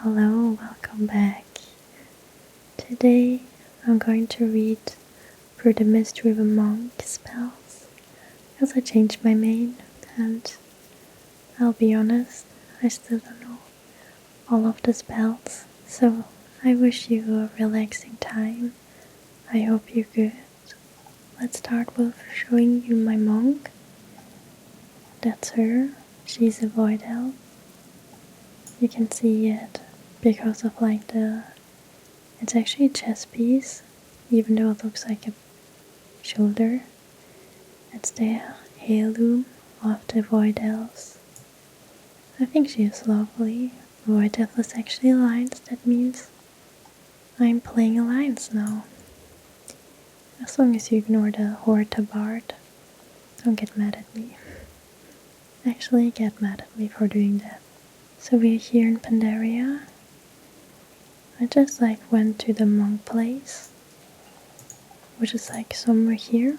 Hello, welcome back. Today I'm going to read through the mistweaver monk spells because I changed my main and I'll be honest, I still don't know all of the spells, so I wish you a relaxing time. I hope you're good. Let's start with showing you my monk. That's her. She's a void elf. You can see it because of it's actually a chest piece, even though it looks like a shoulder. It's the heirloom of the void elves. I think she is lovely. Void elf is actually alliance, that means I'm playing alliance now. As long as you ignore the Horta Bard, don't get mad at me. Actually, get mad at me for doing that. So we're here in Pandaria. I just went to the monk place, which is somewhere here.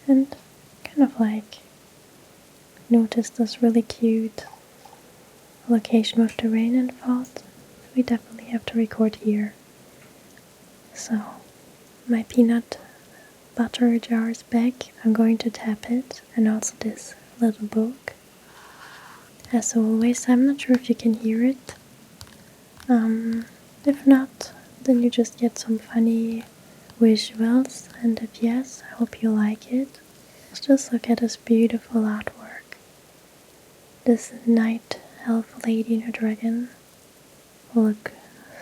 And kind of noticed this really cute location with the rain and thought we definitely have to record here. So my peanut butter jar is back. I'm going to tap it, and also this little book. As always, I'm not sure if you can hear it. If not, then you just get some funny visuals, and if yes, I hope you like it. Let's just look at this beautiful artwork. This night elf lady and her dragon look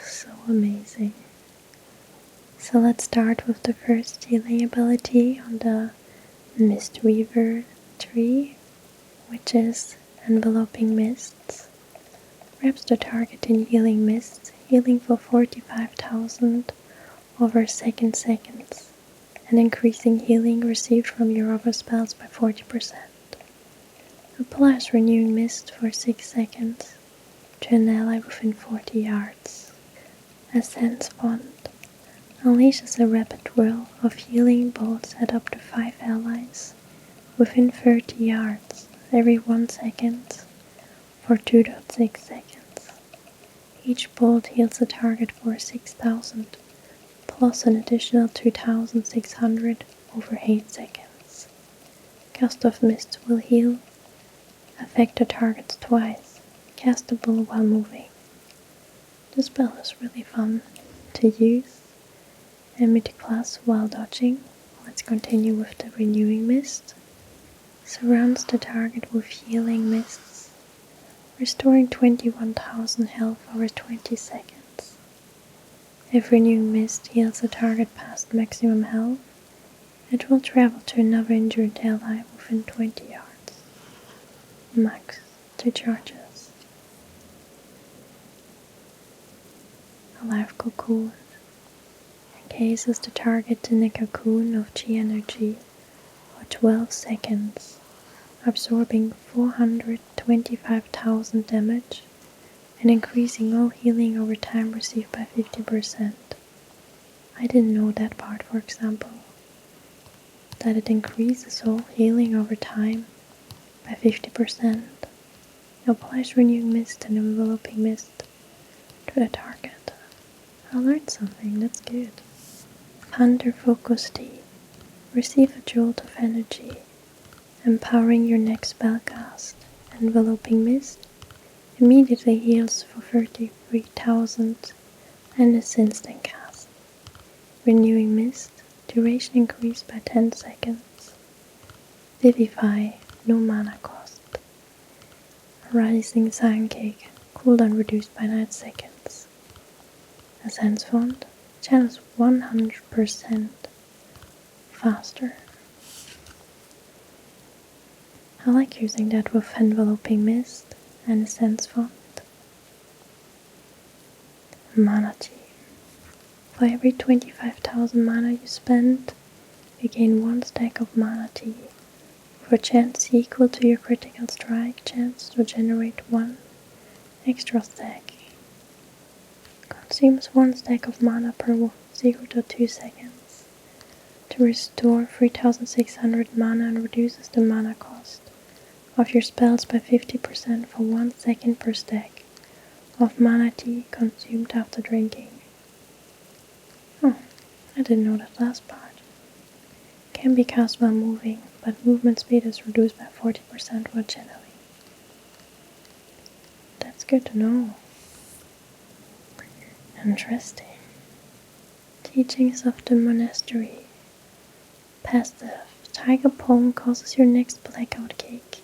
so amazing. So let's start with the first healing ability on the mistweaver tree, which is enveloping mists. Wraps the target in healing mists, healing for 45,000 over seconds, and increasing healing received from your other spells by 40%. Applies renewing mist for 6 seconds to an ally within 40 yards. Ascends Font unleashes a rapid whirl of healing bolts at up to 5 allies within 30 yards every 1 second for 2.6 seconds. Each bolt heals the target for 6,000 plus an additional 2,600 over 8 seconds. Gust of Mist will heal affected targets twice, castable while moving. The spell is really fun to use and mid-class while dodging. Let's continue with the renewing mist. Surrounds the target with healing mists, restoring 21,000 health over 20 seconds. If renewing mist heals the target past maximum health, it will travel to another injured ally within 20 yards. Max 2 charges. A life cocoon encases the target in a cocoon of chi energy for 12 seconds, absorbing 425,000 damage and increasing all healing over time received by 50%. I didn't know that part, for example, that it increases all healing over time by 50%. Applies renewing mist and enveloping mist to the target. I learned something, that's good. Under Focus Tea. Receive a jolt of energy, empowering your next spellcast. Enveloping mist immediately heals for 33,000 and is instant cast. Renewing mist, duration increased by 10 seconds. Vivify, no mana cost. Rising Sun Cake, cooldown reduced by 9 seconds. Ascends Font, channels 100% faster. I like using that with enveloping mist and Ascends Font. Mana Tea. For every 25,000 mana you spend, you gain 1 stack of Mana Tea, with a chance equal to your critical strike chance to generate 1 extra stack. Consumes 1 stack of mana per 0.2 seconds to restore 3,600 mana and reduces the mana cost of your spells by 50% for 1 second per stack of mana tea consumed after drinking. Oh, I didn't know that last part. Can be cast while moving, but movement speed is reduced by 40% while channeling. That's good to know. Interesting. Teachings of the Monastery. Passive. Tiger Palm causes your next blackout kick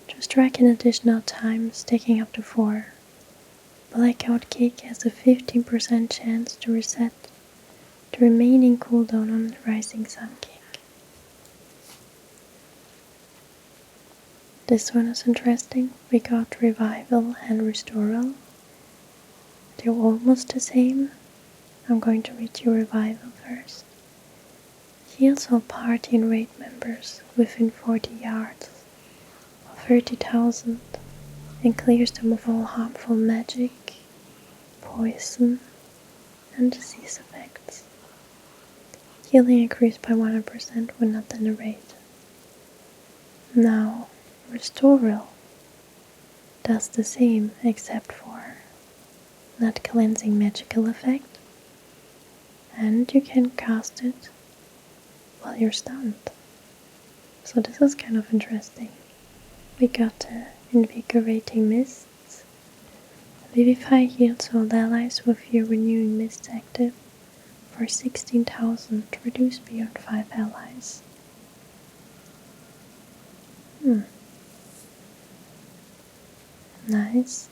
to strike an additional time, stacking up to 4. Blackout kick has a 15% chance to reset the remaining cooldown on Rising Sun kick. This one is interesting. We got Revival and Restoral. They're almost the same. I'm going to read you Revival first. Heals all party and raid members within 40 yards of 30,000 and clears them of all harmful magic, poison, and disease effects. Healing increased by 100% when not in a raid. Now, Restoral does the same except for not cleansing magical effect, and you can cast it while you're stunned. So this is kind of interesting. We got Invigorating Mists. Vivify heals all allies with your Renewing Mist active for 16,000, reduced beyond 5 allies. Nice.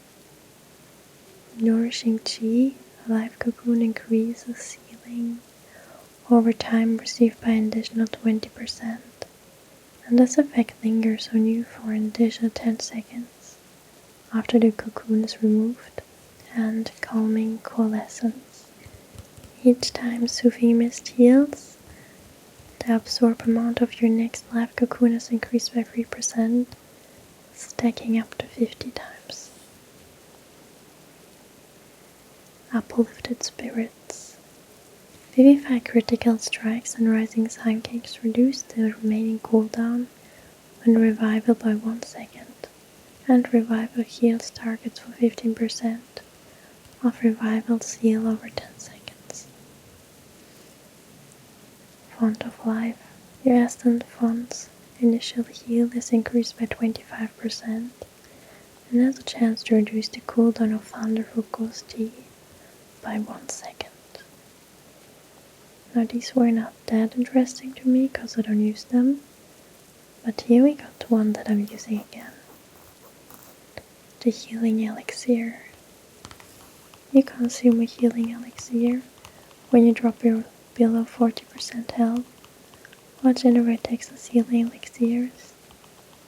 Nourishing Chi. A life cocoon increases healing over time received by an additional 20. And this effect lingers on you for an additional 10 seconds after the cocoon is removed. And Calming Coalescence. Each time Soothing Mist heals, the absorb amount of your next life cocoon is increased by 3%, stacking up to 50 times. Uplifted Spirits. Vivify critical strikes and Rising Sun kicks reduce the remaining cooldown when Revival by 1 second, and Revival heals targets for 15% of Revival's heal over 10 seconds. Font of Life. Your Ascent Font's initial heal is increased by 25% and has a chance to reduce the cooldown of Thunder Focus Tea by 1 second. Now these were not that interesting to me because I don't use them, but here we got one that I'm using again. The Healing Elixir. You consume a Healing Elixir when you drop below 40% health, or generate Texas Healing Elixirs,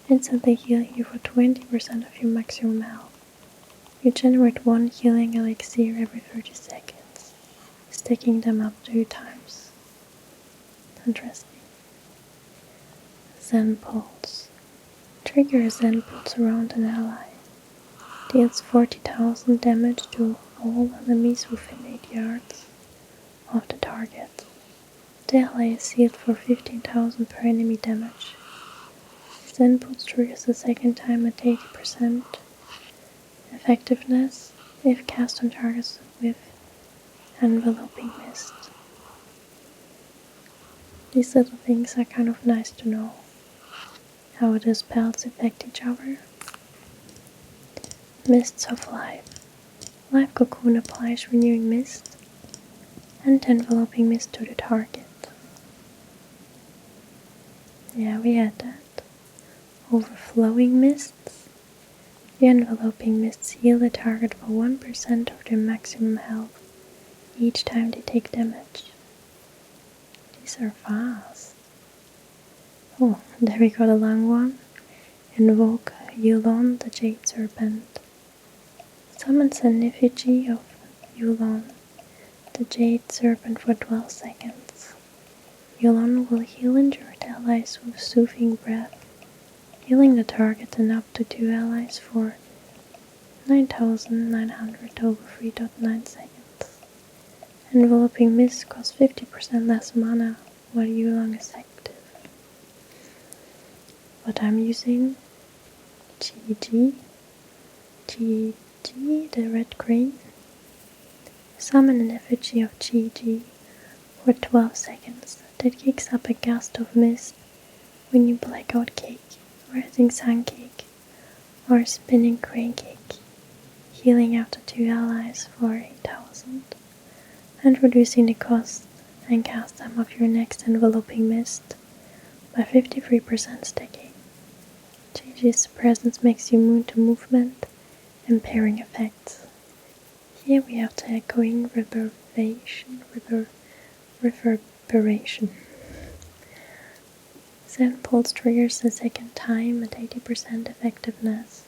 instantly healing you for 20% of your maximum health. You generate 1 Healing Elixir every 30 seconds, stacking them up 2 times. Interesting. Zen Pulse. Trigger a Zen Pulse around an ally. Deals 40,000 damage to all enemies within 8 yards of the target. The ally is healed for 15,000 per enemy damage. Zen Pulse triggers the second time at 80% effectiveness if cast on targets with Enveloping Mist. These little things are kind of nice to know. How the spells affect each other. Mists of Life. Life Cocoon applies Renewing Mist and Enveloping Mist to the target. Yeah, we had that. Overflowing Mists. The Enveloping Mists heal the target for 1% of their maximum health each time they take damage. These are fast. Oh, there we got a long one. Invoke Yulon, the Jade Serpent. Summons an effigy of Yulon, the Jade Serpent, for 12 seconds. Yulon will heal injured allies with Soothing Breath, healing the target and up to 2 allies for 9,900 over 3.9 seconds. Enveloping Mist costs 50% less mana while Yulon is active. What I'm using GG, GG, the red crane. Summon an effigy of GG for 12 seconds. That kicks up a gust of mist when you blackout cake, rising sun cake, or spinning crane cake, healing after 2 allies for 8,000, and reducing the cost and cast time of your next enveloping mist by 53% stacking. GG's presence makes you immune to movement and pairing effects. Here we have the echoing reverberation. 7 pulse triggers the second time at 80% effectiveness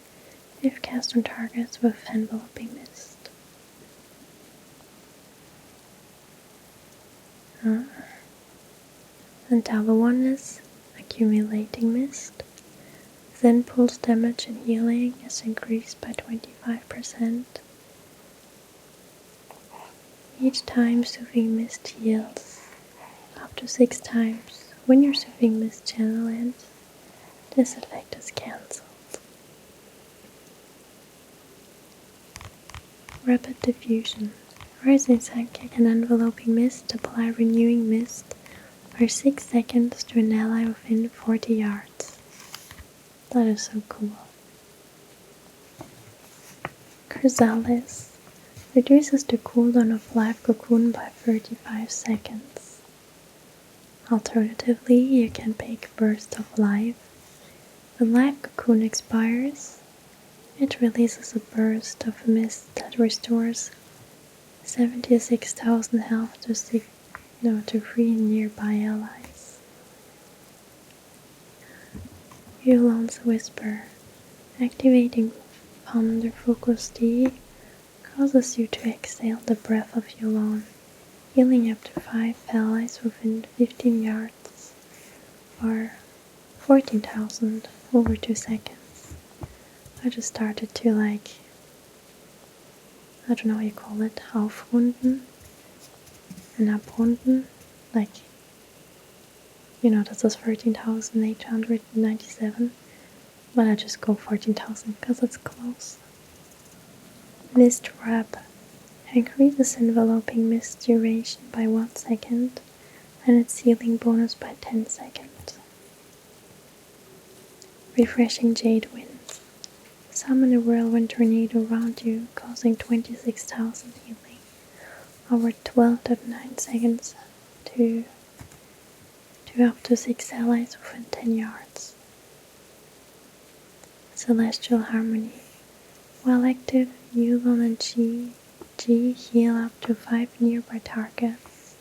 if cast on targets with enveloping mist. And the other one is accumulating mist. Then pulse damage and healing is increased by 25%. Each time soothing mist heals up to 6 times. When your soothing mist channel ends, this effect is cancelled. Rapid diffusion. Rising Sunkick and enveloping mist apply renewing mist for 6 seconds to an ally within 40 yards. That is so cool. Chrysalis reduces the cooldown of live cocoon by 35 seconds. Alternatively, you can pick Burst of Life. When live cocoon expires, it releases a burst of mist that restores 76,000 health to 3 nearby allies. Yulon's Whisper. Activating Thunder Focus D causes you to exhale the breath of Yulon, healing up to 5 allies within 15 yards, or 14,000 over 2 seconds. I just started to I don't know how you call it, aufrunden and abrunden, this is 13,897, but I just go 14,000 because it's close. Mist Wrap increases enveloping mist duration by 1 second and its healing bonus by 10 seconds. Refreshing Jade Winds. Summon a whirlwind tornado around you, causing 26,000 healing over 12.9 seconds to up to 6 allies within 10 yards. Celestial Harmony. While active, Yulon and G heal up to 5 nearby targets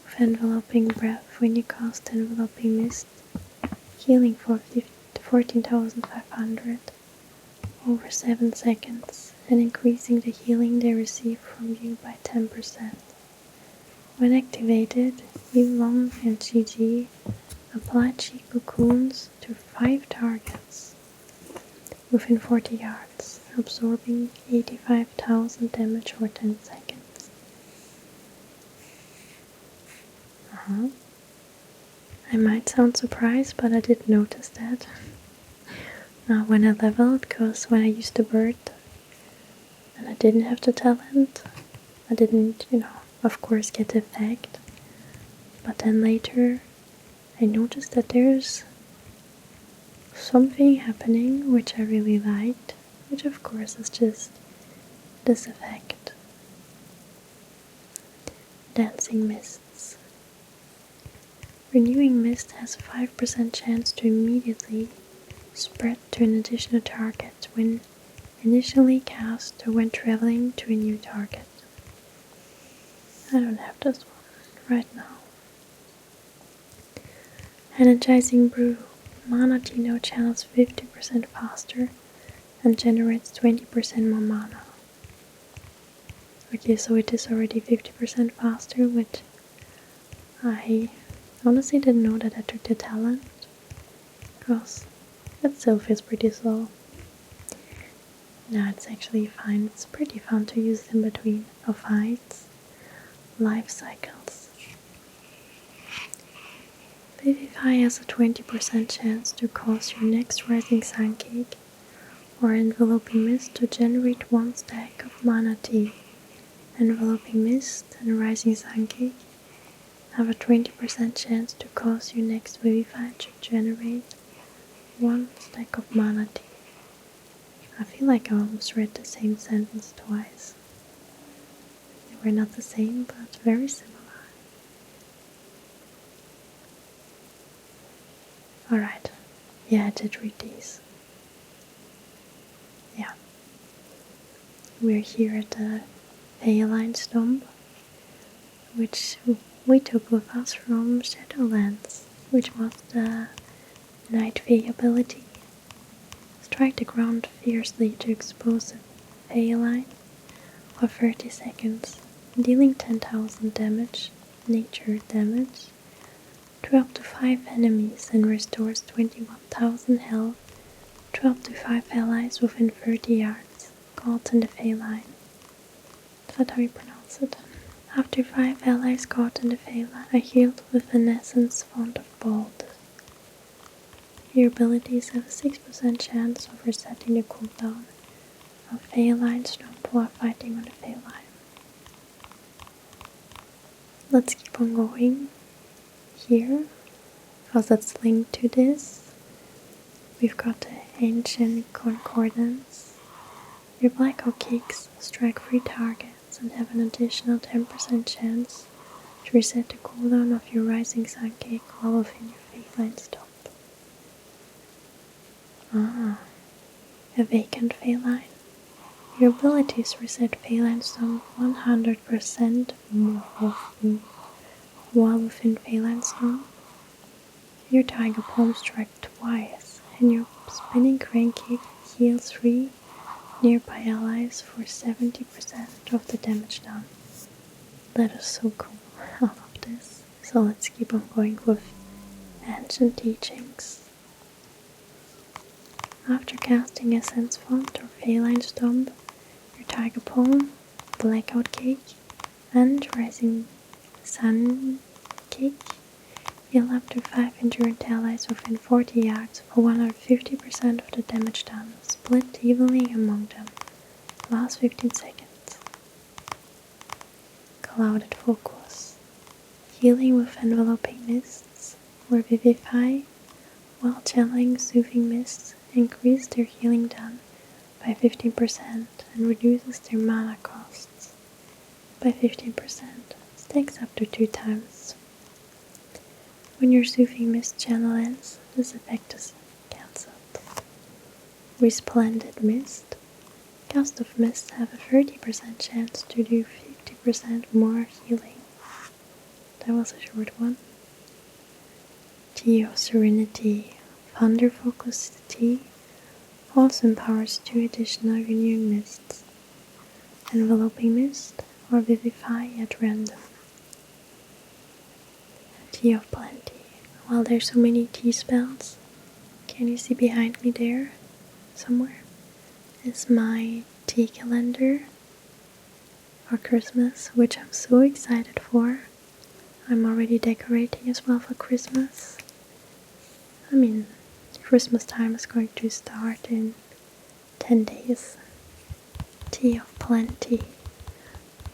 with enveloping breath when you cast enveloping mist, healing for 14,500 over 7 seconds and increasing the healing they receive from you by 10%. When activated, Yulon and GG apply chi cocoons to 5 targets within 40 yards, absorbing 85,000 damage for 10 seconds. I might sound surprised, but I did notice that when I leveled, because when I used the bird and I didn't have the talent, I didn't, of course get the effect. But then later I noticed that there's something happening which I really liked, which of course is just this effect. Dancing Mists. Renewing Mist has a 5% chance to immediately spread to an additional target when initially cast or when traveling to a new target. I don't have this one right now. Energizing Brew. Mana Tino channels 50% faster and generates 20% more mana. Okay, so it is already 50% faster, which I honestly didn't know that I took the talent, because it still feels pretty slow. No, it's actually fine. It's pretty fun to use in between of fights. Life cycles. Vivify has a 20% chance to cause your next rising sun cake or enveloping mist to generate 1 stack of mana tea. Enveloping mist and rising sun cake have a 20% chance to cause your next Vivify to generate 1 stack of mana tea. I feel like I almost read the same sentence twice. They were not the same, but very similar. Alright, yeah, I did read these. Yeah. We're here at the Phaeline Stomp, which we took with us from Shadowlands, which was the Night Fae ability. Strike the ground fiercely to expose a Phaeline for 30 seconds, dealing 10,000 damage, nature damage, to up to 5 enemies and restores 21,000 health to up to 5 allies within 30 yards, caught in the Phaeline. Is that how you pronounce it? After 5 allies caught in the Phaeline are healed with an essence font of Bold. Your abilities have a 6% chance of resetting the cooldown of Phaeline Stomp while fighting on the Phaeline. Let's keep on going here, because that's linked to this. We've got the Ancient Concordance. Your Black Oak Kicks strike 3 targets and have an additional 10% chance to reset the cooldown of your Rising Sun Kick while within your Phaeline Stomp. A Vacant Phaeline. Your abilities reset Phaeline Stomp 100% more often while within Phaeline Stomp. Your Tiger Palm strike twice, and your Spinning Crane Kick heals 3 nearby allies for 70% of the damage done. That is so cool. I love this. So let's keep on going with Ancient Teachings. After casting Essence Font or Phaeline Stomp, your Tiger Palm, Blackout Kick, and Rising Sun Kick heal up to 5 endurance allies within 40 yards for 150% of the damage done, split evenly among them. Last 15 seconds. Clouded Focus. Healing with Enveloping Mists or Vivify, while channeling Soothing Mists increase their healing done by 15% and reduces their mana costs by 15%. Stacks up to 2 times. When your Soothing Mist channel ends, this effect is cancelled. Resplendent Mist. Gust of Mist have a 30% chance to do 50% more healing. That was a short one. Tea of Serenity. Thunder Focus Tea also empowers 2 additional renewing mists. Enveloping Mist or Vivify at random. Tea of Plenty. While there's so many tea spells, can you see behind me there, somewhere, is my tea calendar for Christmas, which I'm so excited for. I'm already decorating as well for Christmas. I mean, Christmas time is going to start in 10 days. Tea of Plenty.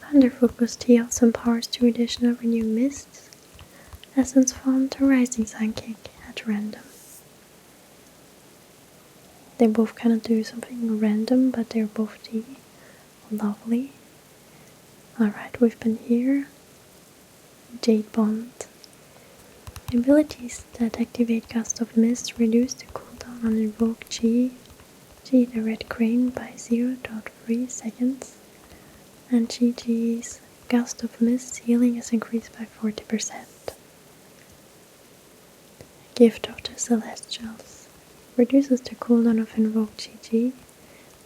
Thunder Focus Tea also empowers 2 additional renew mists. Essence Font or Rising Sun Kick at random. They both kind of do something random, but they're both tea. Lovely. Alright, we've been here. Jade Bond. Abilities that activate Gust of Mist reduce the cooldown on Invoke G, the Red Crane by 0.3 seconds, and GG's Gust of Mist healing is increased by 40%. Gift of the Celestials reduces the cooldown of Invoke GG,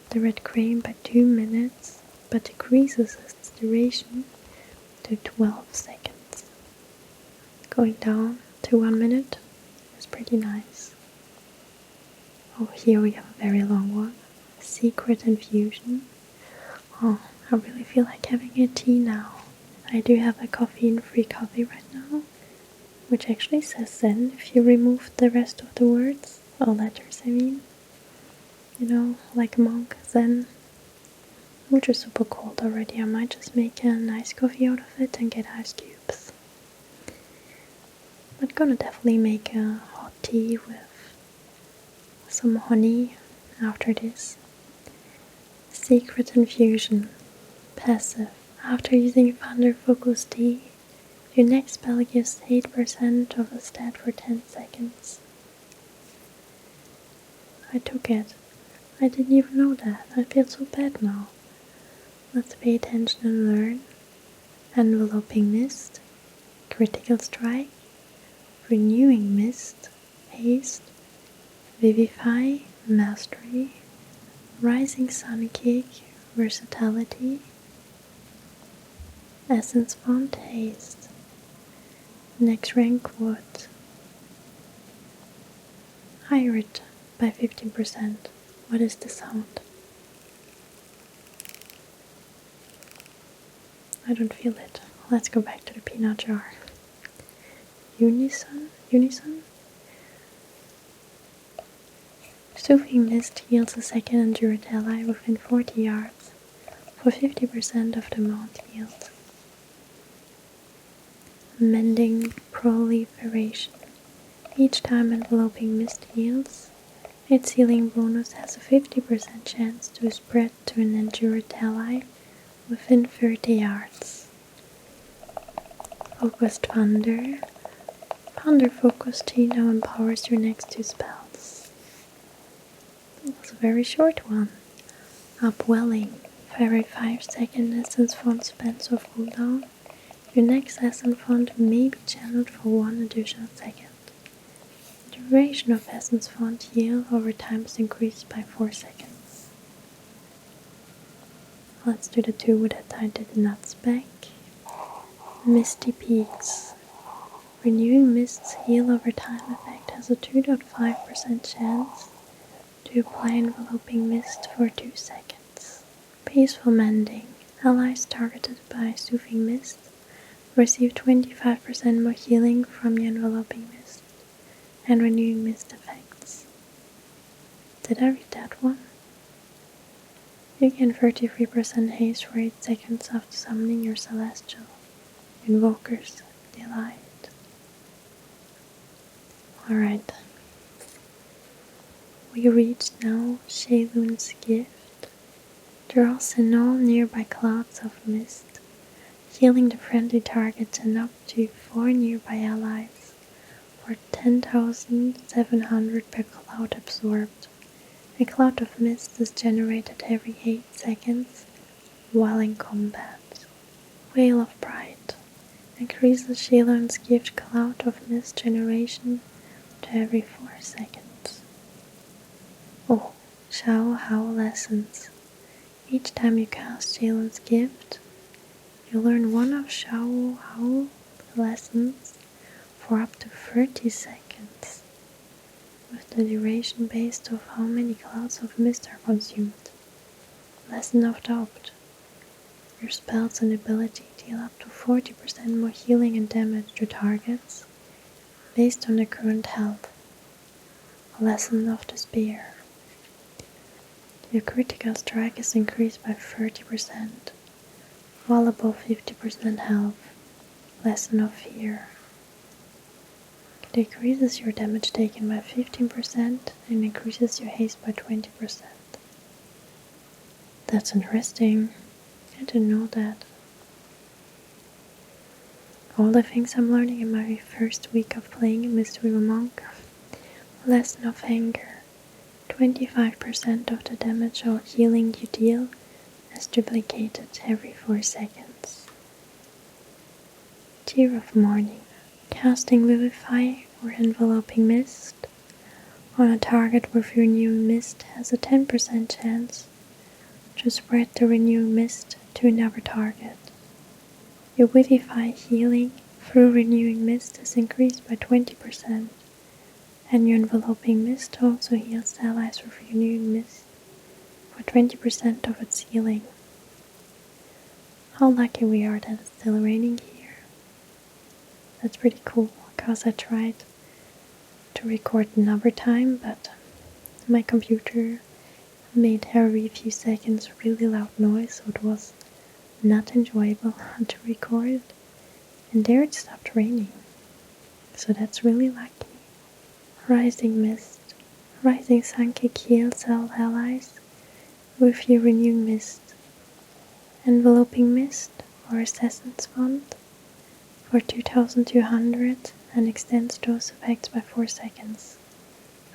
the Red Crane by 2 minutes, but decreases its duration to 12 seconds. Going down to 1 minute is pretty nice. Oh, here we have a very long one. Secret Infusion. Oh, I really feel like having a tea now. I do have a caffeine-free coffee right now, which actually says Zen if you remove the rest of the words, or letters I mean. like a monk, then which is super cold already. I might just make a nice coffee out of it and get ice cubes. I'm gonna definitely make a hot tea with some honey after this. Secret infusion. Passive. After using Thunder Focus Tea, your next spell gives 8% of the stat for 10 seconds. I took it. I didn't even know that. I feel so bad now. Let's pay attention and learn. Enveloping Mist, Critical Strike, Renewing Mist, Haste, Vivify, Mastery, Rising Sun Kick, Versatility, Essence Font, Haste. Next rank would higher it by 15%. What is the sound? I don't feel it. Let's go back to the peanut jar. Unison? Soothing Mist heals a second endured ally within 40 yards for 50% of the amount healed. Mending Proliferation. Each time Enveloping Mist heals, its healing bonus has a 50% chance to spread to an endured ally within 30 yards. Focused Thunder. Thunder Focus Tea now empowers your next 2 spells. It was a very short one. Upwelling. For every 5-second Essence Font spends of cooldown, your next Essence Font may be channeled for 1 additional second. The duration of Essence Font heal over time is increased by 4 seconds. Let's do the 2 that I did not spec. Misty Peaks. Renewing Mist's heal over time effect has a 2.5% chance to apply Enveloping Mist for 2 seconds. Peaceful Mending. Allies targeted by Soothing Mist receive 25% more healing from the Enveloping Mist and Renewing Mist effects. Did I read that one? You gain 33% haste for 8 seconds after summoning your Celestial Invoker's Delight. Alright. We reached now Sheilun's Gift. Draws in all nearby clouds of mist, healing the friendly targets and up to 4 nearby allies for 10,700 per cloud absorbed. A cloud of mist is generated every 8 seconds while in combat. Whale of Pride increases Sheilun's Gift cloud of mist generation to every 4 seconds. Oh, Shao Hao Lessons. Each time you cast Sheilun's Gift, you learn one of Shao Hao lessons for up to 30 seconds, with the duration based off how many clouds of mist are consumed. Lesson of Doubt. Your spells and ability deal up to 40% more healing and damage to targets based on their current health. A Lesson of Despair. Your critical strike is increased by 30%, while above 50% health. Lesson of Fear. It decreases your damage taken by 15% and increases your haste by 20%. That's interesting. I didn't know that. All the things I'm learning in my first week of playing mistweaver monk. Lesson of Anger. 25% of the damage or healing you deal is duplicated every 4 seconds. Tear of Morning. Casting Vivify or Enveloping Mist on a target with Renewing Mist has a 10% chance to spread the Renewing Mist to another target. Your Vivify healing through Renewing Mist is increased by 20%, and your Enveloping Mist also heals allies with Renewing Mist for 20% of its healing. How lucky we are that it's still raining here. That's pretty cool, because I tried to record another time, but my computer made every few seconds really loud noise, so it was not enjoyable to record. And there it stopped raining, so that's really lucky. Rising Mist. Rising Sun can heal all allies with your renewing mist. Enveloping Mist or Assassin's Wand for 2200 and extends those effects by 4 seconds,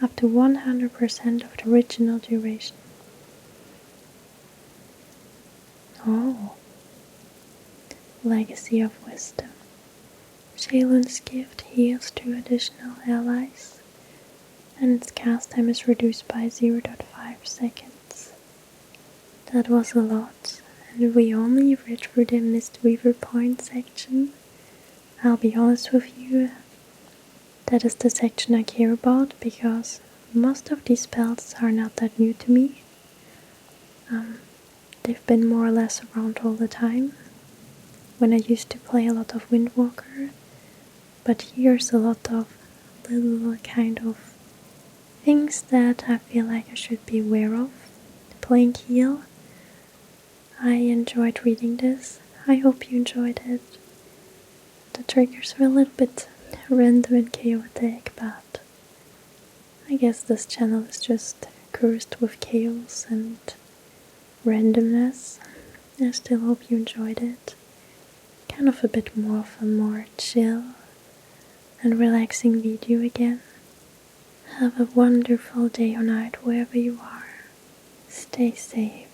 up to 100% of the original duration. Oh, Legacy of Wisdom. Shaylun's gift heals 2 additional allies, and its cast time is reduced by 0.5 seconds. That was a lot, and we only read through the mistweaver point section. I'll be honest with you, that is the section I care about, because most of these spells are not that new to me. They've been more or less around all the time, when I used to play a lot of Windwalker, but here's a lot of little kind of things that I feel like I should be aware of. Playing heal. I enjoyed reading this. I hope you enjoyed it. The triggers were a little bit random and chaotic, but I guess this channel is just cursed with chaos and randomness. I still hope you enjoyed it. Kind of a bit more of a more chill and relaxing video again. Have a wonderful day or night wherever you are. Stay safe.